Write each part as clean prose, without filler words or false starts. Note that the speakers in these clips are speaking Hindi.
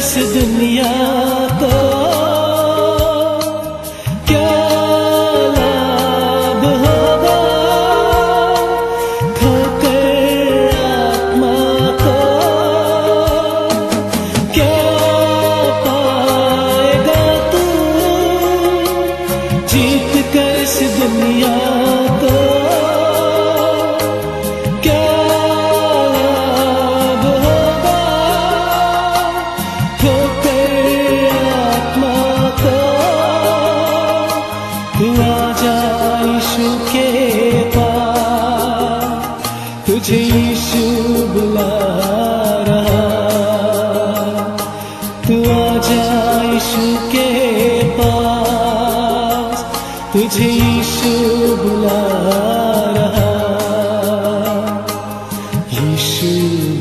इस दुनिया को क्या लाभ होगा, खोकर आत्मा को क्या पाएगा तू, जीत कर इस दुनिया को क्या तू आजा यीशु के पास, तुझे यीशु बुला रहा। तू आजा यीशु के पास, तुझे यीशु बुला रहा। यीशु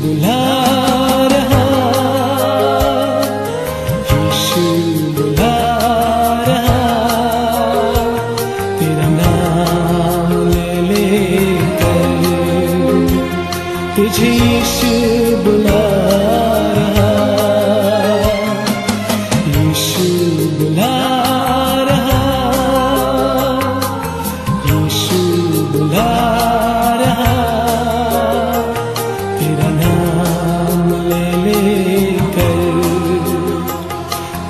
बुला रहा, यीशु बुला रहा। तुझे यीशु बुला रहा, यीशु बुला रहा, यीशु बुला रहा। तेरा नाम ले लेकर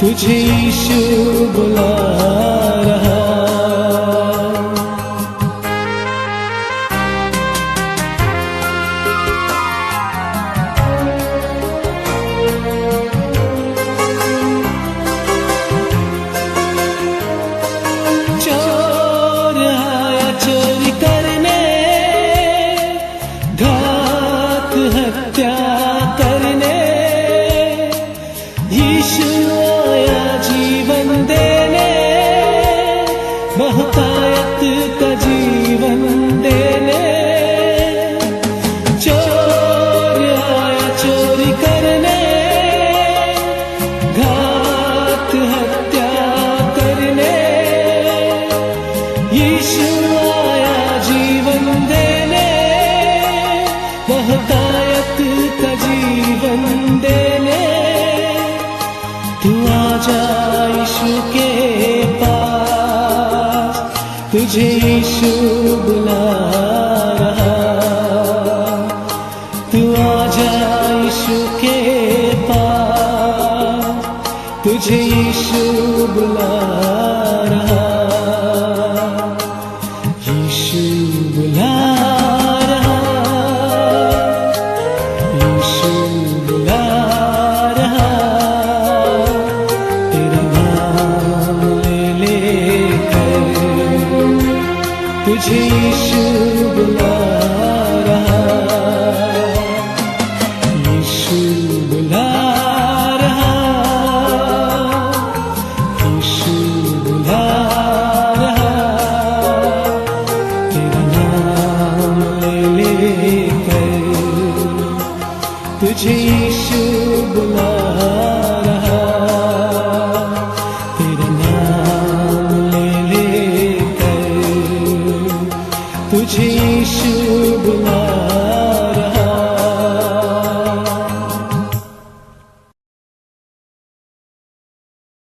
तुझे यीशु बुला रहा। हत्या करने यीशु आया जीवन देने, बहुतायत का जीवन देने। चोर आया चोरी करने, घात हत्या करने, यीशु आया जीवन देने, बहुतायत का जीवन देने। तू आजा यीशु के पास, तुझे यीशु बुला रहा। तू आजा यीशु के पास, तुझे यीशु बुला रहा। यीशु बुला रहा, यीशु बुला रहा। तेरा नाम ले लेकर तुझे यीशु बुला रहा। यीशु बुला रहा, यीशु बुला रहा। तेरा नाम ले लेकर तुझे